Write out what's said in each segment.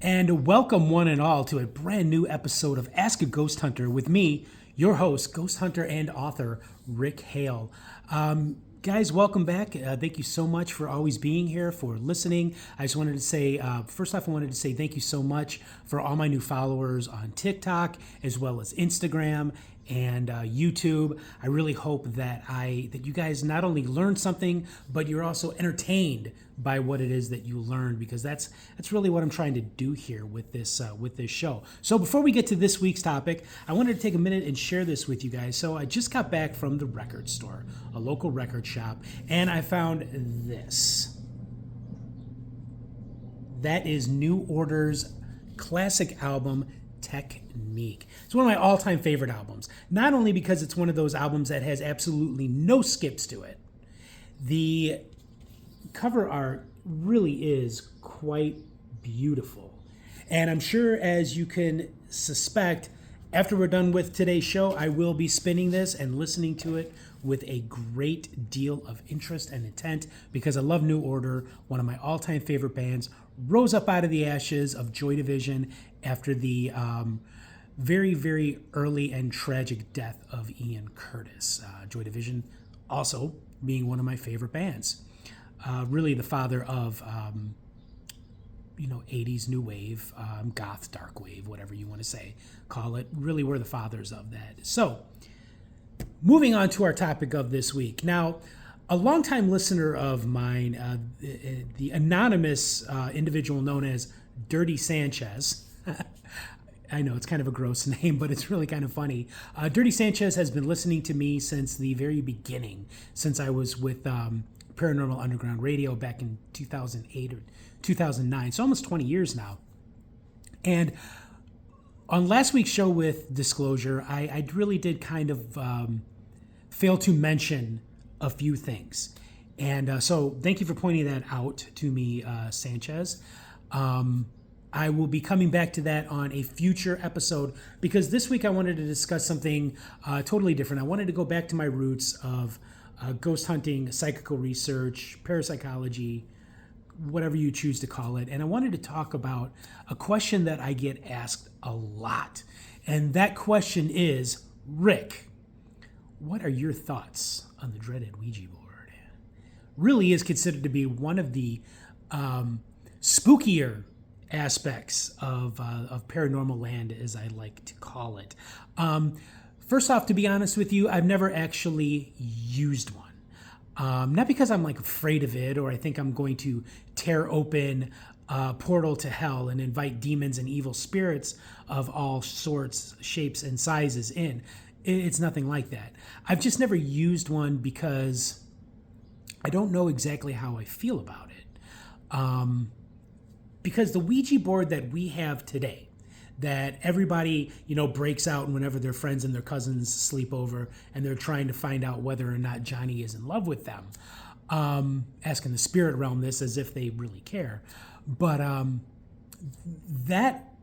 And welcome one and all to a brand new episode of Ask a Ghost Hunter with me, your host, ghost hunter and author, Rick Hale. Guys, welcome back. Thank you so much for always being here, for listening. I just wanted to say, first off, I wanted to say thank you so much for all my new followers on TikTok, as well as Instagram and YouTube. I really hope that you guys not only learned something, but you're also entertained by what it is that you learned, because that's really what I'm trying to do here with this show. So before we get to this week's topic, I wanted to take a minute and share this with you guys. So I just got back from the record store, a local record shop, and I found this. That is New Order's classic album, Technique. It's one of my all-time favorite albums, not only because it's one of those albums that has absolutely no skips to it. The cover art really is quite beautiful. And I'm sure, as you can suspect, after we're done with today's show, I will be spinning this and listening to it with a great deal of interest and intent, because I love New Order, one of my all-time favorite bands, rose up out of the ashes of Joy Division after the very, very early and tragic death of Ian Curtis. Joy Division also being one of my favorite bands. Really the father of, 80s new wave, goth, dark wave, whatever you want to say, call it. Really were the fathers of that. So, moving on to our topic of this week. Now, a longtime listener of mine, the anonymous individual known as Dirty Sanchez, I know it's kind of a gross name, but it's really kind of funny. Dirty Sanchez has been listening to me since the very beginning, since I was with Paranormal Underground Radio back in 2008 or 2009, so almost 20 years now. And on last week's show with Disclosure, I really did kind of fail to mention a few things. And so thank you for pointing that out to me, Sanchez. I will be coming back to that on a future episode, because this week I wanted to discuss something totally different. I wanted to go back to my roots of ghost hunting, psychical research, parapsychology, whatever you choose to call it. And I wanted to talk about a question that I get asked a lot. And that question is, Rick, what are your thoughts on the dreaded Ouija board? Really is considered to be one of the spookier aspects of paranormal land, as I like to call it. First off, to be honest with you, I've never actually used one. Not because I'm afraid of it, or I think I'm going to tear open a portal to hell and invite demons and evil spirits of all sorts, shapes, and sizes in. It's nothing like that. I've just never used one because I don't know exactly how I feel about it. Because the Ouija board that we have today, that everybody, breaks out whenever their friends and their cousins sleep over and they're trying to find out whether or not Johnny is in love with them, asking the spirit realm this as if they really care. But that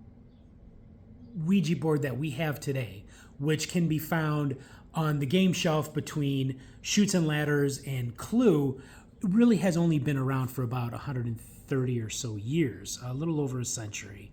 Ouija board that we have today, which can be found on the game shelf between Chutes and Ladders and Clue, really has only been around for about 130 or so years, a little over a century.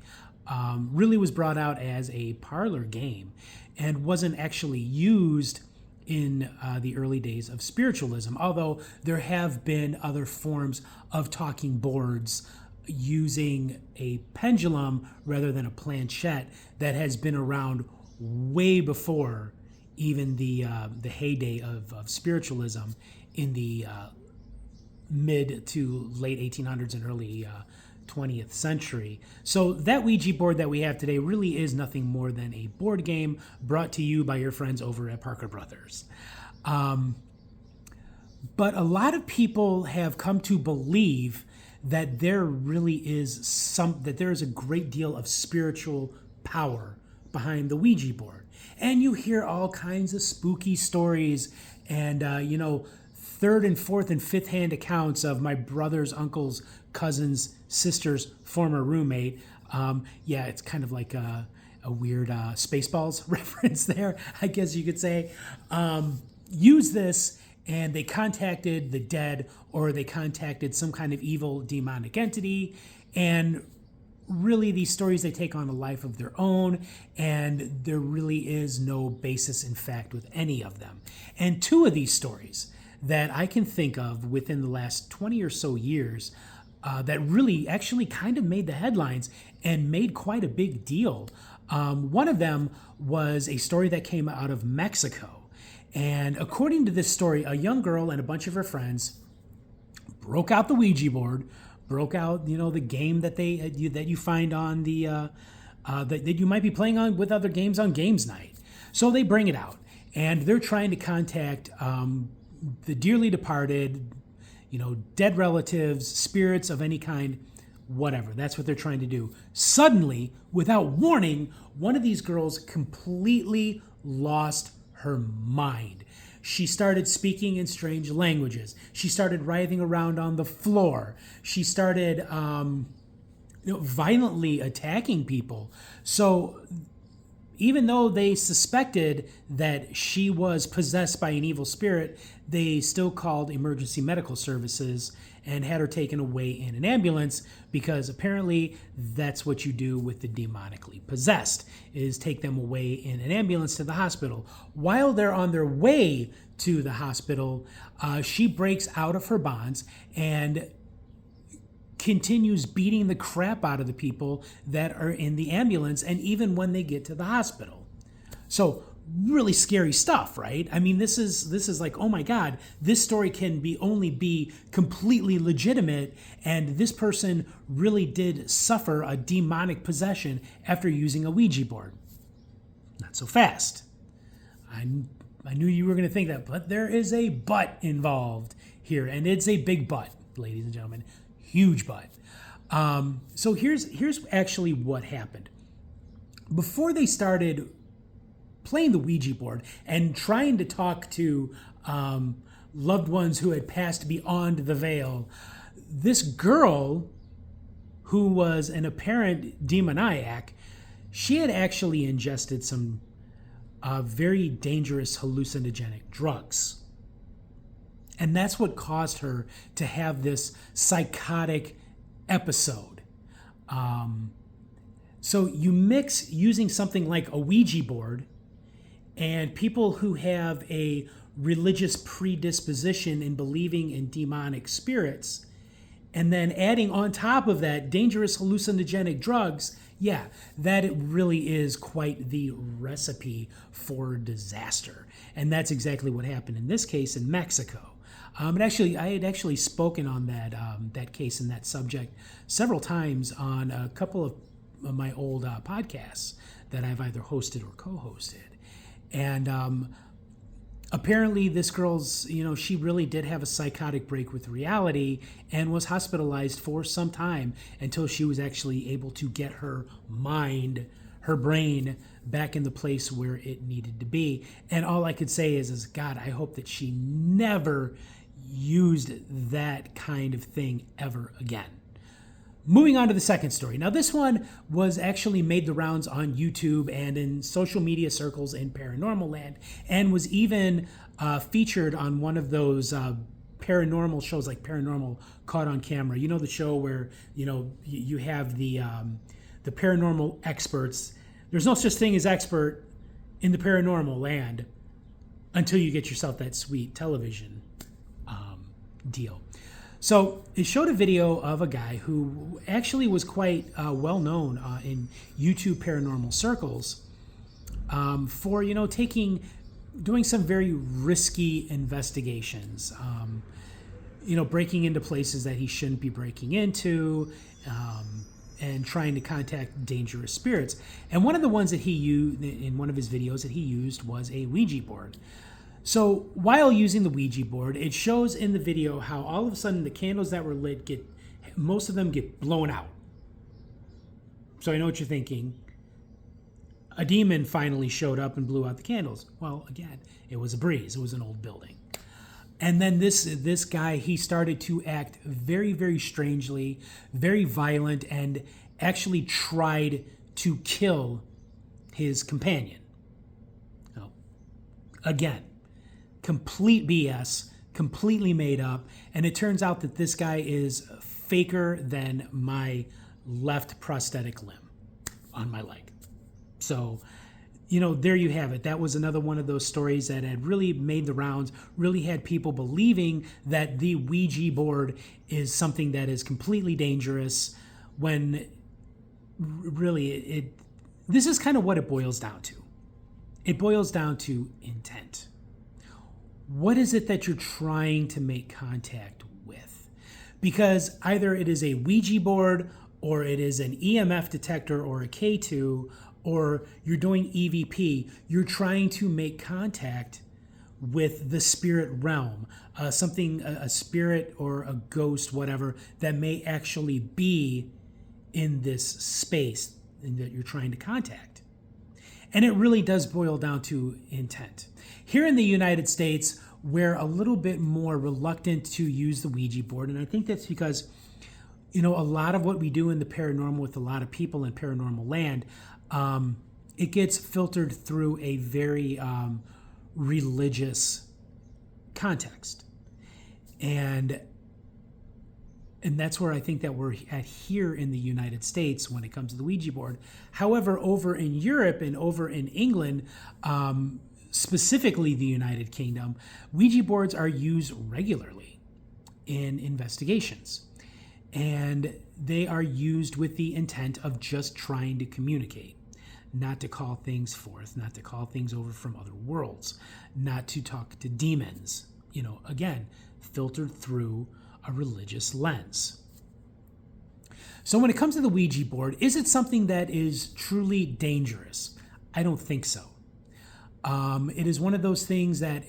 Really was brought out as a parlor game and wasn't actually used in the early days of spiritualism, although there have been other forms of talking boards using a pendulum rather than a planchette that has been around way before even the heyday of spiritualism in the mid to late 1800s and early 20th century. So that Ouija board that we have today really is nothing more than a board game brought to you by your friends over at Parker Brothers. But a lot of people have come to believe that there really is that there is a great deal of spiritual power behind the Ouija board. And you hear all kinds of spooky stories and, third and fourth and fifth hand accounts of my brother's, uncle's, cousin's, sister's former roommate. It's kind of like a weird Spaceballs reference there, I guess you could say. Use this, and they contacted the dead, or they contacted some kind of evil demonic entity, and really these stories, they take on a life of their own, and there really is no basis in fact with any of them. And two of these stories that I can think of within the last 20 or so years that really actually kind of made the headlines and made quite a big deal. One of them was a story that came out of Mexico. And according to this story, a young girl and a bunch of her friends broke out the Ouija board, broke out, the game that that you find on the that you might be playing on with other games on games night. So they bring it out, and they're trying to contact the dearly departed, dead relatives, spirits of any kind, whatever. That's what they're trying to do. Suddenly, without warning, one of these girls completely lost her mind. She started speaking in strange languages. She started writhing around on the floor. She started violently attacking people. So even though they suspected that she was possessed by an evil spirit, they still called emergency medical services and had her taken away in an ambulance, because apparently that's what you do with the demonically possessed, is take them away in an ambulance to the hospital. While they're on their way to the hospital, she breaks out of her bonds and continues beating the crap out of the people that are in the ambulance, and even when they get to the hospital. So really scary stuff, right? I mean, this is like, oh my God, this story can only be completely legitimate, and this person really did suffer a demonic possession after using a Ouija board. Not so fast. I knew you were going to think that, but there is a but involved here, and it's a big but, ladies and gentlemen. Huge but. So here's actually what happened. Before they started playing the Ouija board and trying to talk to loved ones who had passed beyond the veil, this girl, who was an apparent demoniac, she had actually ingested some very dangerous hallucinogenic drugs. And that's what caused her to have this psychotic episode. So you mix using something like a Ouija board and people who have a religious predisposition in believing in demonic spirits, and then adding on top of that dangerous hallucinogenic drugs, yeah, that it really is quite the recipe for disaster. And that's exactly what happened in this case in Mexico. And actually, I had actually spoken on that case and that subject several times on a couple of my old podcasts that I've either hosted or co-hosted. And apparently this girl's, she really did have a psychotic break with reality and was hospitalized for some time until she was actually able to get her mind, her brain, back in the place where it needed to be. And all I could say is God, I hope that she never used that kind of thing ever again. Moving on to the second story. Now, this one was actually made the rounds on YouTube and in social media circles in paranormal land, and was even featured on one of those paranormal shows like Paranormal Caught on Camera. You know, the show where, you have the paranormal experts. There's no such thing as expert in the paranormal land until you get yourself that sweet television deal. So it showed a video of a guy who actually was quite well known in YouTube paranormal circles for doing some very risky investigations. Breaking into places that he shouldn't be breaking into, and trying to contact dangerous spirits. And one of the ones that he used in one of his videos that he used was a Ouija board. So while using the Ouija board, it shows in the video how all of a sudden the candles that were lit most of them get blown out. So I know what you're thinking. A demon finally showed up and blew out the candles. Well, again, it was a breeze. It was an old building. And then this guy, he started to act very, very strangely, very violent, and actually tried to kill his companion. Oh, again, complete BS, completely made up. And it turns out that this guy is faker than my left prosthetic limb on my leg. So, there you have it. That was another one of those stories that had really made the rounds, really had people believing that the Ouija board is something that is completely dangerous, when really this is kind of what it boils down to. It boils down to intent. What is it that you're trying to make contact with? Because either it is a Ouija board, or it is an EMF detector, or a K2, or you're doing EVP, you're trying to make contact with the spirit realm, something, a spirit or a ghost, whatever, that may actually be in this space that you're trying to contact. And it really does boil down to intent. Here in the United States, we're a little bit more reluctant to use the Ouija board, and I think that's because a lot of what we do in the paranormal with a lot of people in paranormal land, it gets filtered through a very religious context. And that's where I think that we're at here in the United States when it comes to the Ouija board. However, over in Europe and over in England, specifically the United Kingdom, Ouija boards are used regularly in investigations. And they are used with the intent of just trying to communicate, not to call things forth, not to call things over from other worlds, not to talk to demons, again, filtered through a religious lens. So when it comes to the Ouija board, is it something that is truly dangerous? I don't think so. It is one of those things that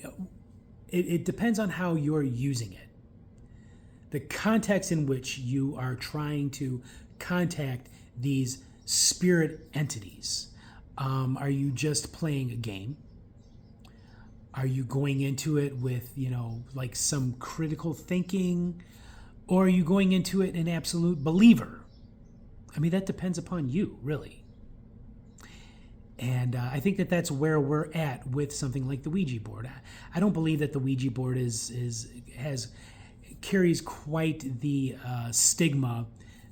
it depends on how you're using it. The context in which you are trying to contact these spirit entities. Are you just playing a game? Are you going into it with, like some critical thinking? Or are you going into it an absolute believer? I mean, that depends upon you, really. And I think that that's where we're at with something like the Ouija board. I don't believe that the Ouija board carries quite the stigma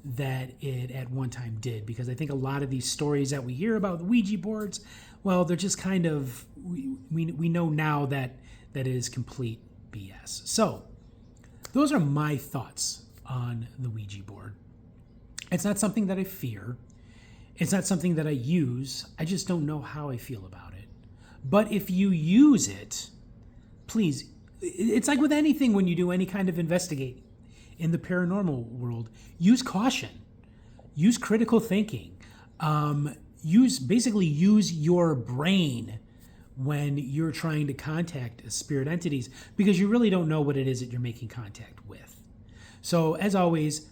that it at one time did, because I think a lot of these stories that we hear about the Ouija boards, well, they're just kind of, we know now that it is complete BS. So those are my thoughts on the Ouija board. It's not something that I fear. It's not something that I use. I just don't know how I feel about it. But if you use it, please, it's like with anything when you do any kind of investigating in the paranormal world, use caution, use critical thinking, use your brain when you're trying to contact spirit entities, because you really don't know what it is that you're making contact with. So as always,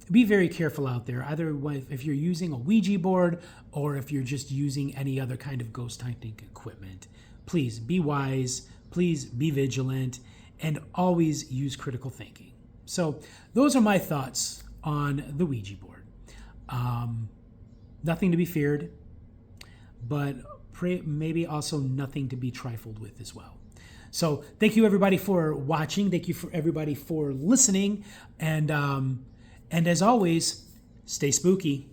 be very careful out there, either if you're using a Ouija board or if you're just using any other kind of ghost hunting equipment. Please be wise, please be vigilant, and always use critical thinking. So those are my thoughts on the Ouija board. Nothing to be feared, but maybe also nothing to be trifled with as well. So thank you everybody for watching. Thank you for everybody for listening. And as always, stay spooky.